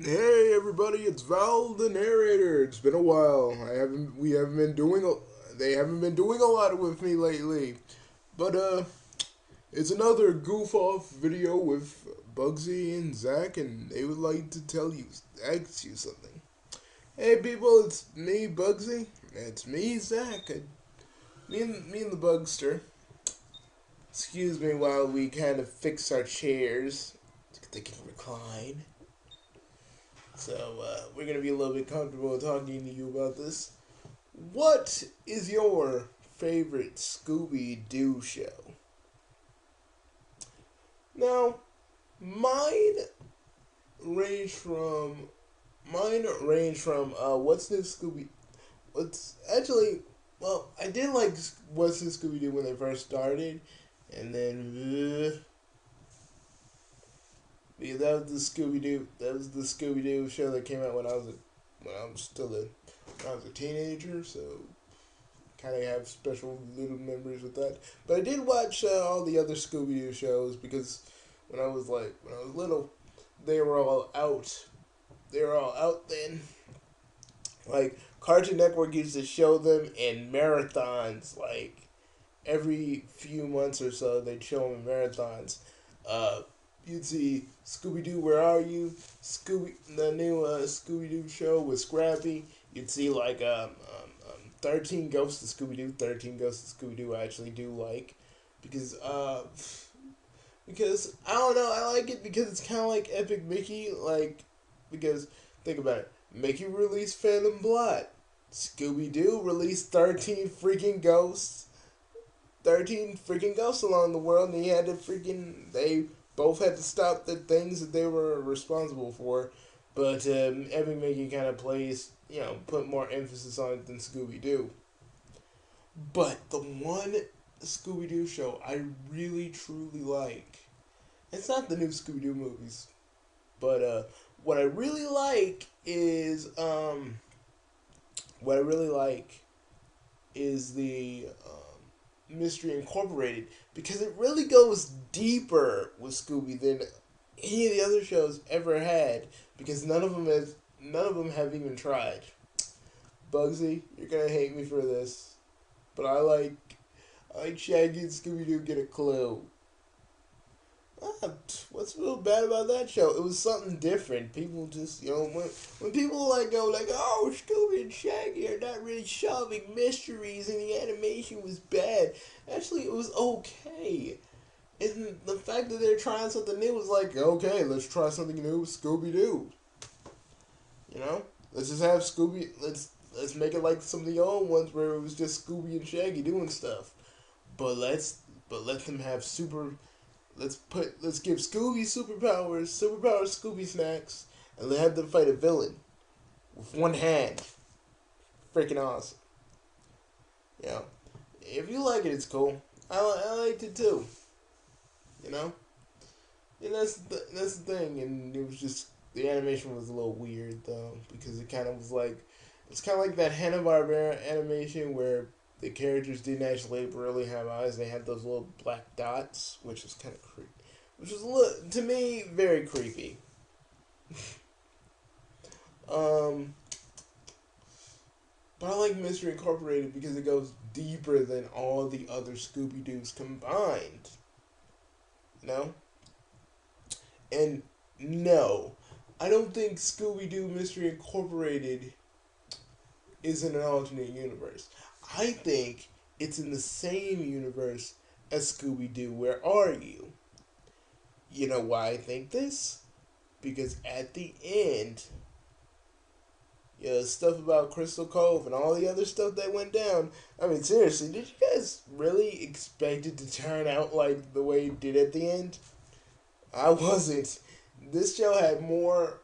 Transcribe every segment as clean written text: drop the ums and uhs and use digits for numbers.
Hey everybody, it's Val the narrator. It's been a while. We haven't been doing they haven't been doing a lot with me lately. But it's another goof off video with Bugsy and Zack, and they would like to ask you something. Hey people, it's me Bugsy. It's me Zack. Me and the Bugster. Excuse me while we kind of fix our chairs so they can recline. So, we're going to be a little bit comfortable talking to you about this. What is your favorite Scooby-Doo show? Now, mine range from What's New Scooby. What's actually well, I did like What's New Scooby Doo when they first started, and then because that was the Scooby Doo. That was the Scooby Doo show that came out when I was still when I was a teenager. So kind of have special little memories with that. But I did watch all the other Scooby Doo shows because when I was little, they were all out. They were all out then. Like Cartoon Network used to show them in marathons. Like every few months or so, they'd show them in marathons. Uh, you'd see Scooby Doo, Where Are You? The new Scooby Doo show with Scrappy. You'd see like 13 Ghosts of Scooby Doo. 13 Ghosts of Scooby Doo I actually do like because I don't know, I like it because it's kind of like Epic Mickey, like because think about it, Mickey released Phantom Blot, Scooby Doo released 13 freaking ghosts along the world, and they both had to stop the things that they were responsible for. But Epic Mickey kind of put more emphasis on it than Scooby Doo. But the one Scooby Doo show I really truly like, it's not the new Scooby Doo movies, but what I really like is the Mystery Incorporated, because it really goes deeper with Scooby than any of the other shows ever had, because none of them have even tried. Bugsy, you're gonna hate me for this, but I like Shaggy and Scooby Doo get a clue. What's real bad about that show? It was something different. People just, when people go like, oh, Scooby and Shaggy are not really solving mysteries and the animation was bad. Actually, it was okay. And the fact that they're trying something new was like, okay, let's try something new with Scooby Doo. Let's just have let's make it like some of the old ones where it was just Scooby and Shaggy doing stuff. But let them have let's give Scooby superpowers Scooby snacks, and let have them fight a villain with one hand. Freaking awesome. Yeah. If you like it, it's cool. I liked it too. You know? And that's the thing, and it was just, the animation was a little weird though, because it's kind of like that Hanna-Barbera animation where the characters didn't actually really have eyes. They had those little black dots, which was kind of creepy. Which was, to me, very creepy. um, but I like Mystery Incorporated because it goes deeper than all the other Scooby-Doos combined. You know? And no, I don't think Scooby-Doo Mystery Incorporated is in an alternate universe. I think it's in the same universe as Scooby-Doo, Where Are You? You know why I think this? Because at the end, stuff about Crystal Cove and all the other stuff that went down. I mean, seriously, did you guys really expect it to turn out like the way it did at the end? I wasn't. This show had more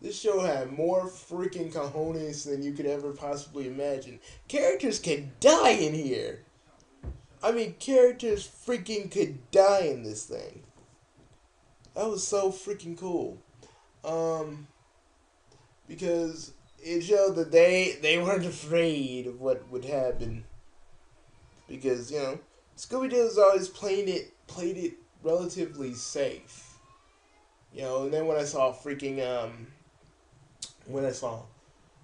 This show had more freaking cojones than you could ever possibly imagine. Characters could die in here. I mean, characters freaking could die in this thing. That was so freaking cool. Um, because it showed that they weren't afraid of what would happen. Because Scooby Doo's always played it relatively safe. And then when I saw when I saw,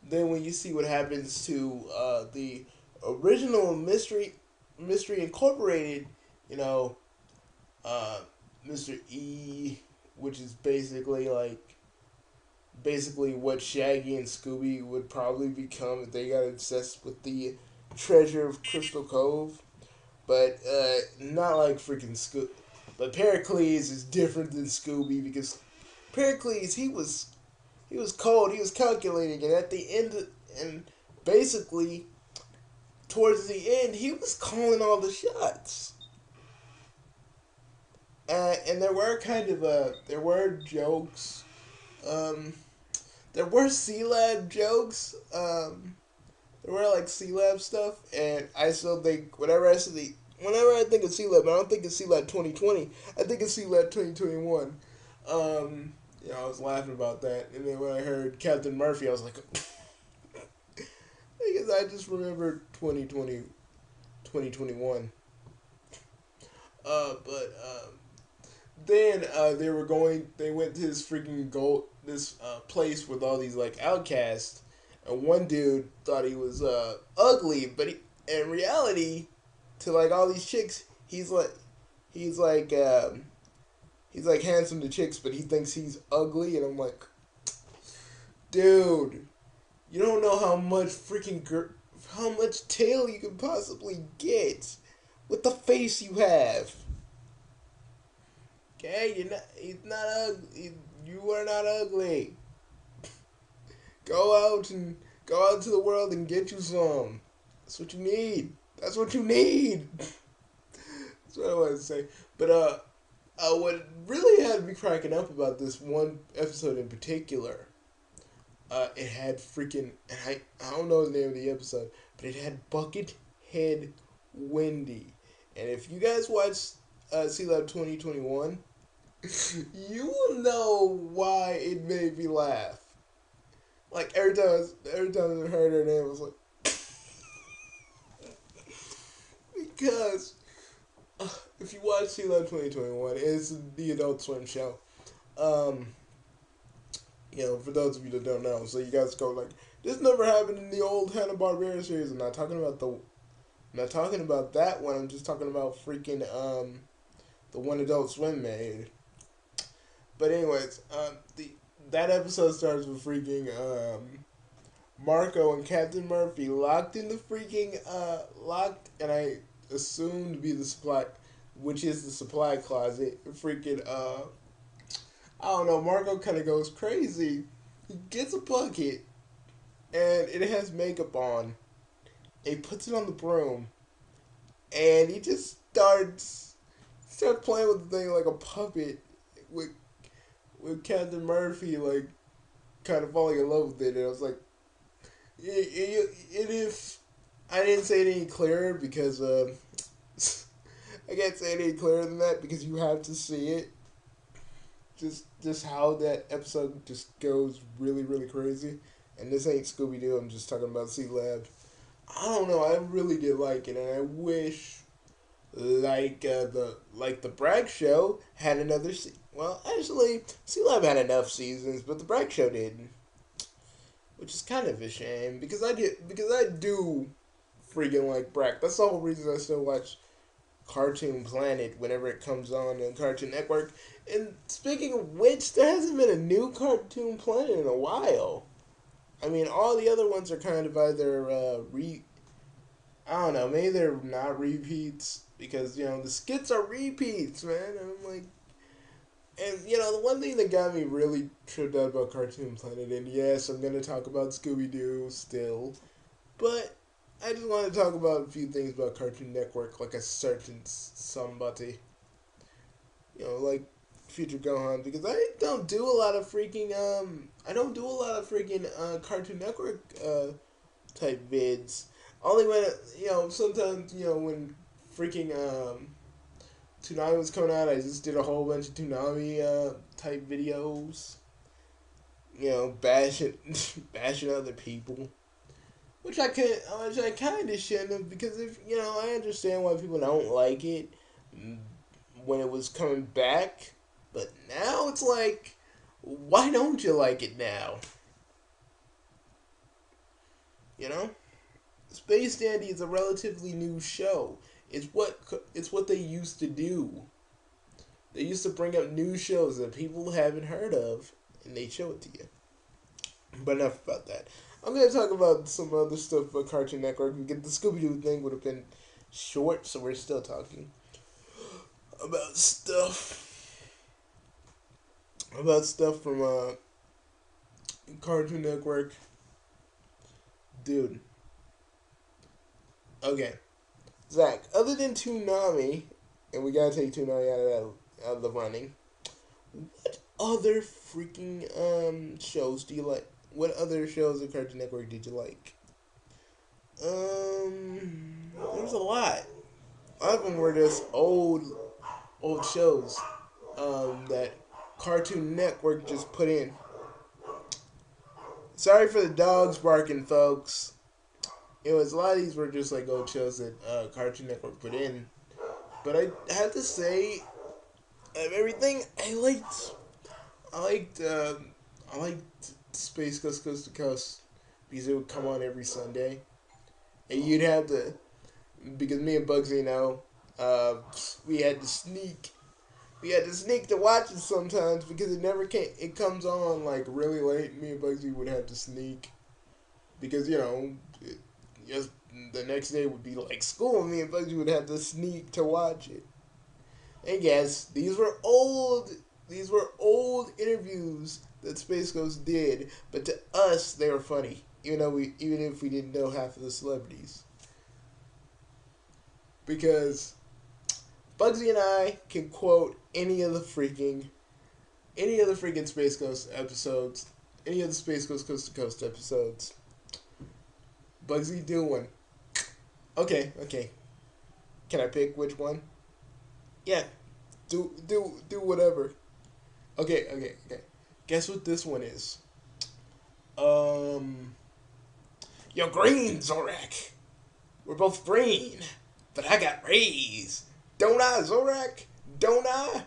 then when you see what happens to the original Mystery Incorporated, you know, uh, Mr. E, which is basically what Shaggy and Scooby would probably become if they got obsessed with the treasure of Crystal Cove. But not like freaking Scooby. But Pericles is different than Scooby because Pericles he was cold, he was calculating, and at the end and basically towards the end he was calling all the shots. And there were there were jokes. Um, there were C Lab jokes. There were like C Lab stuff, and I still think whenever I think of C Lab, I don't think of C Lab 2020. I think of C Lab 2021. I was laughing about that, and then when I heard Captain Murphy, I was like, because I just remember 2021. But then they went to this place with all these like outcasts, and one dude thought he was ugly, but in reality, to like all these chicks, he's like he's like handsome to chicks, but he thinks he's ugly, and I'm like, dude, you don't know how much tail you can possibly get with the face you have. Okay, he's not ugly. You are not ugly. Go out to the world and get you some. That's what you need. That's what you need. That's what I want to say. But what really had me cracking up about this one episode in particular, it had freaking, and I don't know the name of the episode, but it had Buckethead Wendy. And if you guys watch C Lab 2021, you will know why it made me laugh. Like every time I heard her name, I was like, because if you watch C Lab 2021, it's the Adult Swim show. For those of you that don't know, so you guys go like, this never happened in the old Hanna-Barbera series. I'm not talking about that one. I'm just talking about freaking the one Adult Swim made. But anyways, that episode starts with freaking Marco and Captain Murphy locked in the freaking and I assume to be the supply, which is the supply closet. Freaking I don't know. Marco kind of goes crazy. He gets a bucket and it has makeup on. And he puts it on the broom, and he just starts playing with the thing like a puppet with Captain Murphy like kind of falling in love with it. And I was like, it is. I didn't say it any clearer because I can't say it any clearer than that because you have to see it. Just how that episode just goes really, really crazy. And this ain't Scooby-Doo, I'm just talking about C-Lab. I don't know, I really did like it, and I wish the Bragg Show had another well, actually, C-Lab had enough seasons, but the Bragg Show didn't. Which is kind of a shame, because I do freaking like Bragg. That's the whole reason I still watch Cartoon Planet whenever it comes on Cartoon Network. And speaking of which, there hasn't been a new Cartoon Planet in a while. I mean, all the other ones are kind of either I don't know, maybe they're not repeats because the skits are repeats, man. And I'm like, and the one thing that got me really tripped out about Cartoon Planet, and yes, I'm gonna talk about Scooby-Doo still, but I just want to talk about a few things about Cartoon Network, like a certain somebody. Like Future Gohan, because I don't do a lot of freaking Cartoon Network type vids. Only when sometimes when freaking Toonami was coming out, I just did a whole bunch of Toonami type videos. Bashing other people. Which I kind of shouldn't have, because if I understand why people don't like it when it was coming back, but now it's like Why don't you like it now? You know, Space Dandy is a relatively new show. It's what they used to do. They used to bring up new shows that people haven't heard of, and they show it to you. But enough about that. I'm gonna talk about some other stuff about Cartoon Network. Because the Scooby-Doo thing would have been short, so we're still talking about stuff from Cartoon Network. Dude. Okay. Zach, other than Toonami, and we gotta take Toonami out of the running, what other freaking shows do you like? What other shows of Cartoon Network did you like? There was a lot. A lot of them were just old shows that Cartoon Network just put in. Sorry for the dogs barking, folks. A lot of these were just like old shows that Cartoon Network put in. But I have to say, of everything, I liked Space Ghost Coast to Coast because it would come on every Sunday, and you'd have to, because me and Bugsy we had to sneak. We had to sneak to watch it sometimes because it never came. It comes on like really late. Me and Bugsy would have to sneak because just the next day would be like school. Me and Bugsy would have to sneak to watch it. And yes, these were old interviews that Space Ghost did, but to us they were funny, even if we didn't know half of the celebrities. Because Bugsy and I can quote any of the freaking Space Ghost episodes, any of the Space Ghost Coast to Coast episodes. Bugsy doing. Okay. Can I pick which one? Yeah. Do whatever. Okay. Guess what this one is? You're green, Zorak. We're both green, but I got rays. Don't I, Zorak? Don't I?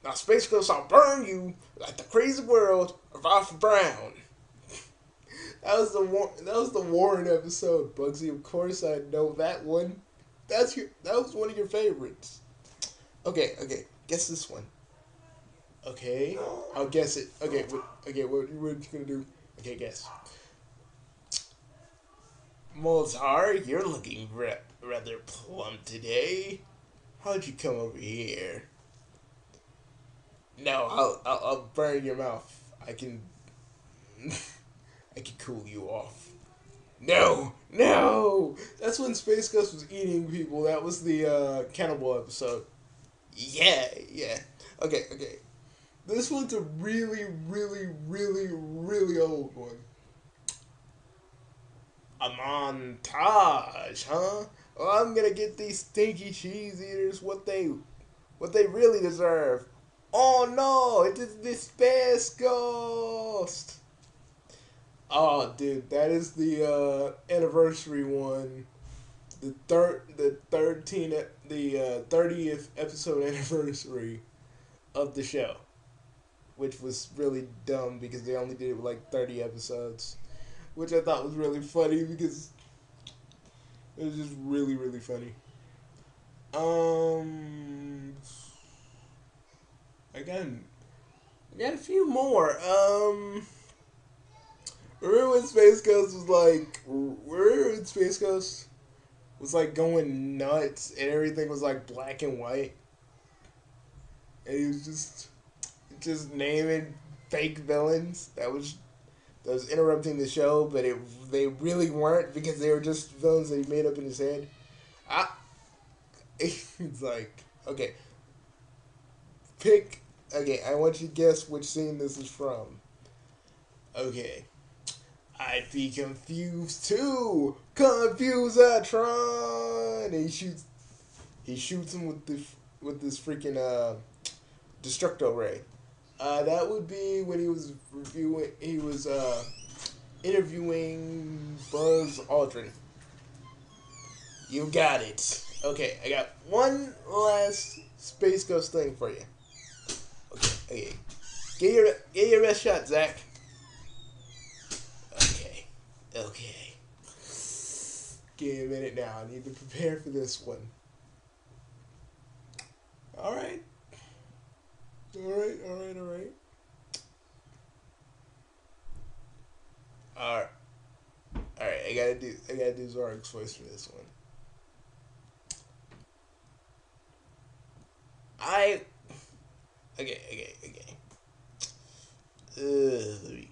Now, Space Ghost, I'll burn you like the crazy world of Arthur Brown. That was the Warren episode, Bugsy. Of course, I know that one. That was one of your favorites. Okay. Guess this one. Okay, I'll guess it. Okay, what you gonna do? Okay, guess. Moltar, you're looking rather plump today. How'd you come over here? No, I'll burn your mouth. I can cool you off. No. That's when Space Ghost was eating people. That was the cannibal episode. Yeah. Okay. This one's a really, really, really, really old one. A montage, huh? Well, I'm gonna get these stinky cheese eaters what they really deserve. Oh no, it is the Space Ghost. Oh, dude, that is the anniversary one. The 30th episode anniversary of the show, which was really dumb because they only did it with like 30 episodes, which I thought was really funny because it was just really, really funny. I got a few more. Remember when Space Ghost was like going nuts and everything was like black and white, and he was just naming fake villains that was interrupting the show, but they really weren't because they were just villains that he made up in his head. It's like, okay, I want you to guess which scene this is from. Okay. I'd be confused too. Confusatron. And he shoots him with this freaking Destructo Ray. That would be when he was interviewing Buzz Aldrin. You got it. Okay, I got one last Space Ghost thing for you. Okay, Get your best shot, Zach. Okay. Okay. Give me a minute now. I need to prepare for this one. Alright. Alright. Alright. Alright, I gotta do Zorak's voice for this one. Okay. Let me,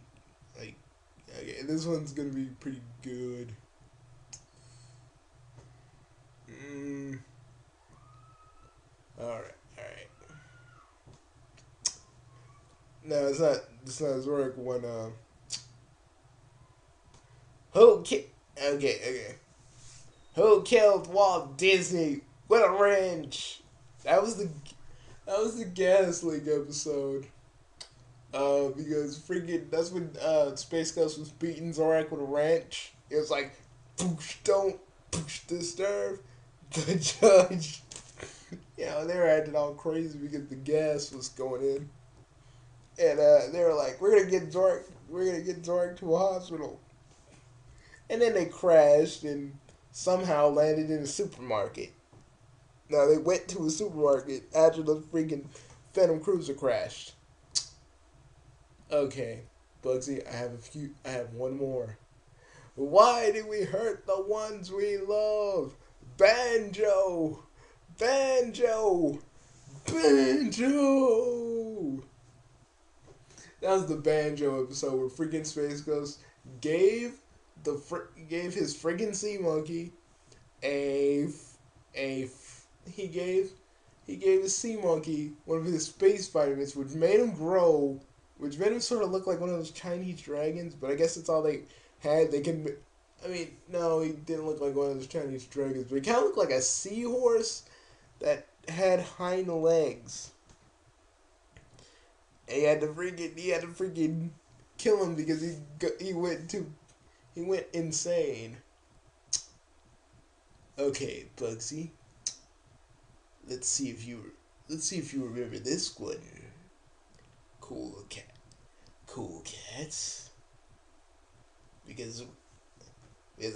okay, this one's gonna be pretty good. Alright. No, it's not Zorak one, okay. Who killed Walt Disney with a wrench? That was the Gas League episode. Because freaking that's when Space Ghost was beating Zorak with a wrench. It was like, poosh, don't poosh, disturb the judge. They were acting all crazy because the gas was going in, and they were like, we're gonna get Zorak to a hospital, and then they crashed and somehow landed in a supermarket. Now they went to a supermarket after the freaking Phantom Cruiser crashed. Okay, Bugsy, I have one more. Why do we hurt the ones we love? Banjo! That was the Banjo episode where freaking Space Ghost gave his freaking sea monkey he gave his sea monkey one of his space vitamins, which made him grow, which made him sort of look like one of those Chinese dragons. But I guess that's all they had. No, he didn't look like one of those Chinese dragons, but he kind of looked like a seahorse that had hind legs. And he had to freaking kill him because he went insane. Okay, Bugsy. Let's see if you remember this one. Cool cats. Because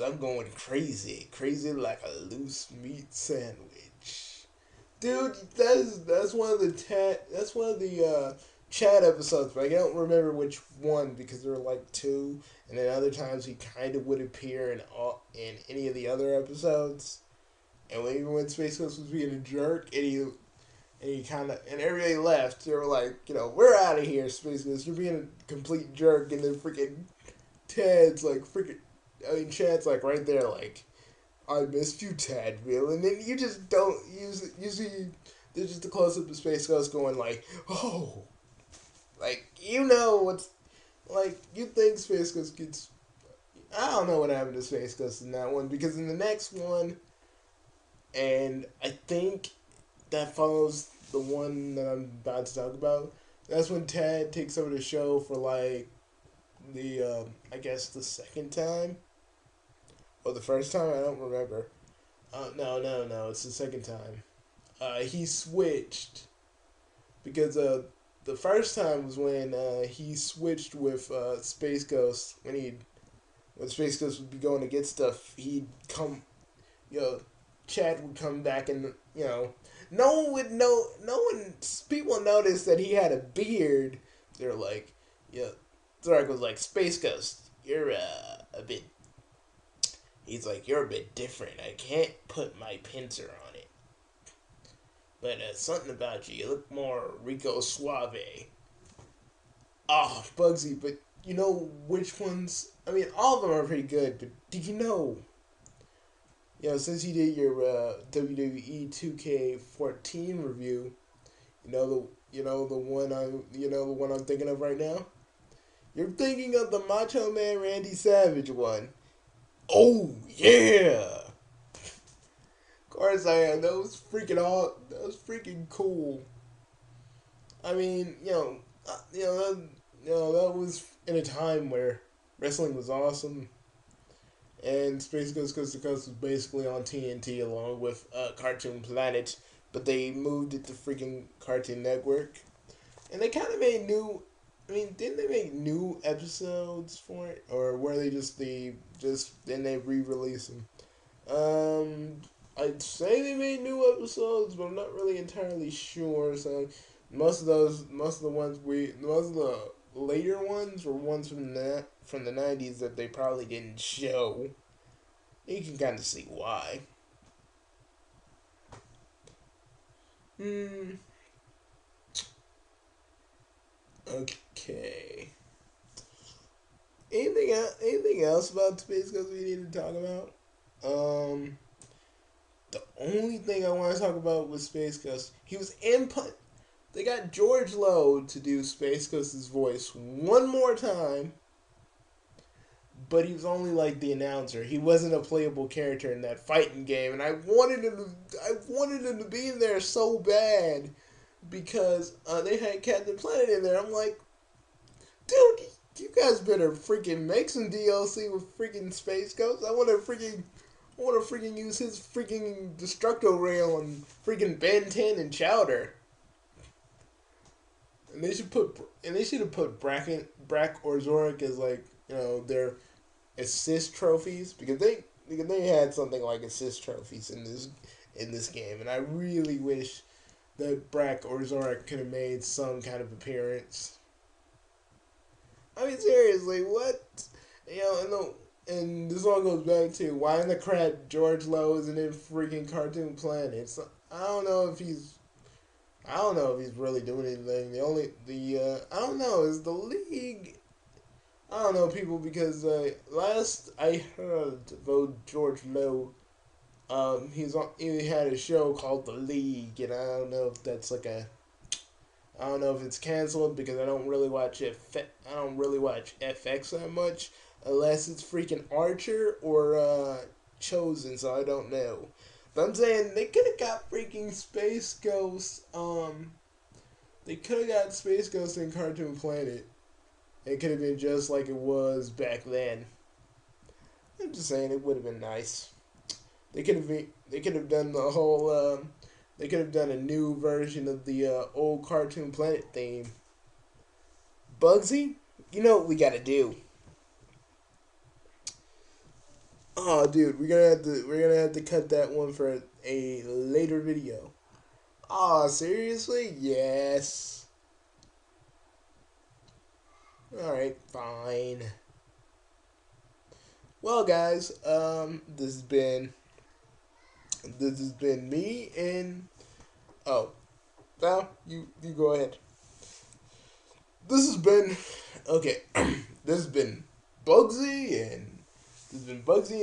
I'm going crazy like a loose meat sandwich, dude. That's one of the chat episodes, but I don't remember which one because there were like two, and then other times he kind of would appear in any of the other episodes. And even when Space Ghost was being a jerk, and everybody left, they were like, we're out of here, Space Ghost. You're being a complete jerk, and then freaking Chad's like right there, like, I missed you, Tadville, and then you just don't usually there's just a close up of Space Ghost going like, oh, like what's like you think Space Ghost gets. I don't know what happened to Space Ghost in that one, because in the next one, and I think that follows the one that I'm about to talk about. That's when Tad takes over the show for like the I guess the second time or the first time. I don't remember. No, it's the second time. He switched because the first time was when he switched with Space Ghost when Space Ghost would be going to get stuff. He'd come, Chad would come back and no one would know. People noticed that he had a beard. They're like, Zorak was like, Space Ghost, you're a bit. He's like, you're a bit different. I can't put my pincer on it. But something about you. You look more Rico Suave. Oh, Bugsy, but you know which ones? I mean, all of them are pretty good, but did you know? Since you did your WWE 2K14 review, the one I'm thinking of right now. You're thinking of the Macho Man Randy Savage one. Oh yeah. Of course I am. That was freaking cool. I mean, that was in a time where wrestling was awesome, and Space Ghost Coast to Coast was basically on TNT along with Cartoon Planet, but they moved it to freaking Cartoon Network, and they kind of made new I mean, didn't they make new episodes for it, or were they just then they re-release them? I'd say they made new episodes, but I'm not really entirely sure. So most of the most of the later ones were ones from the '90s that they probably didn't show. You can kind of see why. Hmm. Okay. Anything else about Space Ghost we need to talk about? Um. The only thing I want to talk about with Space Ghost, he was input. They got George Lowe to do Space Ghost's voice one more time, but he was only like the announcer. He wasn't a playable character in that fighting game, and I wanted him to be in there so bad because they had Captain Planet in there. I'm like, dude, you guys better freaking make some DLC with freaking Space Ghost. I want to freaking use his freaking Destructo Rail on freaking Ben 10 and Chowder. And they should have put Brack or Zorak as like, their assist trophies because they had something like assist trophies in this game, and I really wish that Brack or Zorak could have made some kind of appearance. I mean, seriously, what? And this all goes back to why in the crap George Lowe isn't in freaking Cartoon Planet. So, I don't know if he's really doing anything. I don't know, is the league. I don't know, people, because last I heard about George Lowe, he had a show called The League, and I don't know if that's like a. I don't know if it's canceled because I don't really watch FX that much, unless it's freaking Archer or Chosen. So I don't know. But I'm saying they could have got freaking Space Ghost. They could have got Space Ghost in Cartoon Planet. It could have been just like it was back then. I'm just saying it would have been nice. They could have done the whole. They could have done a new version of the old Cartoon Planet theme. Bugsy, you know what we gotta do. Oh, dude, we're gonna have to cut that one for a later video. Oh, seriously? Yes. All right, fine. Well, guys, this has been me and oh, now you go ahead. This has been okay. This has been Bugsy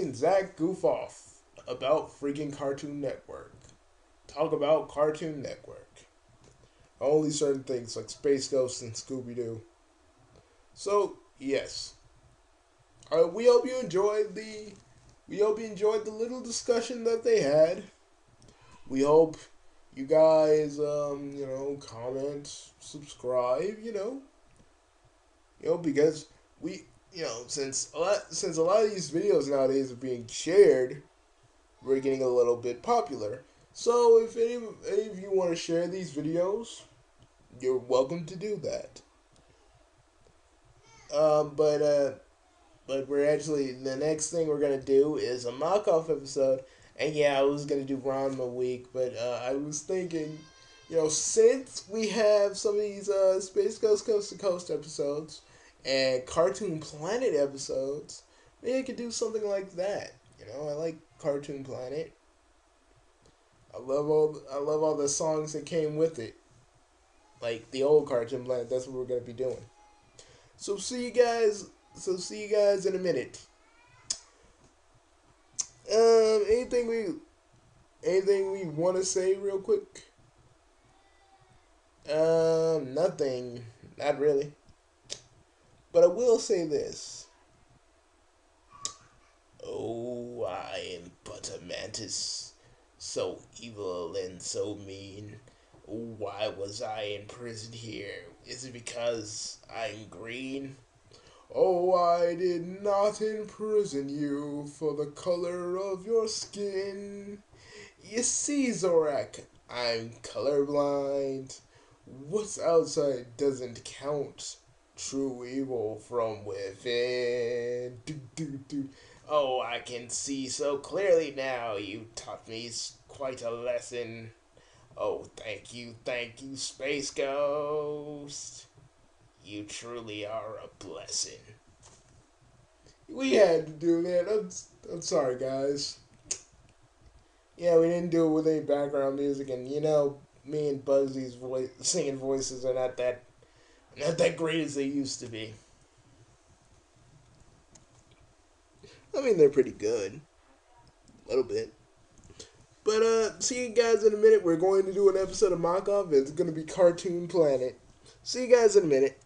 and Zack goof off about freaking Cartoon Network. Talk about Cartoon Network. Only certain things like Space Ghost and Scooby-Doo. So yes, we hope you enjoyed the little discussion that they had. We hope you guys comment, subscribe, because we since a lot of these videos nowadays are being shared, we're getting a little bit popular. So if any of you want to share these videos, you're welcome to do that. Um, but uh, but we're actually the next thing we're gonna do is a mock off episode. And yeah, I was gonna do Ranma week, but I was thinking, since we have some of these Space Ghost Coast to Coast episodes and Cartoon Planet episodes, maybe I could do something like that. I like Cartoon Planet. I love all the songs that came with it, like the old Cartoon Planet. That's what we're gonna be doing. So see you guys. In a minute. Um, anything we anything we want to say real quick? Nothing. Not really. But I will say this. Oh, I am but a mantis, so evil and so mean. Why was I imprisoned here? Is it because I'm green? Oh, I did not imprison you for the color of your skin. You see, Zorak, I'm colorblind. What's outside doesn't count. true evil from within. Do, do, do. Oh, I can see so clearly now. You taught me quite a lesson. Oh, thank you, Space Ghost. You truly are a blessing. We had to do that. I'm sorry, guys. Yeah, we didn't do it with any background music, and me and Bugsy's singing voices are not that great as they used to be. I mean, they're pretty good, a little bit. But see you guys in a minute. We're going to do an episode of Mock Up. It's going to be Cartoon Planet. See you guys in a minute.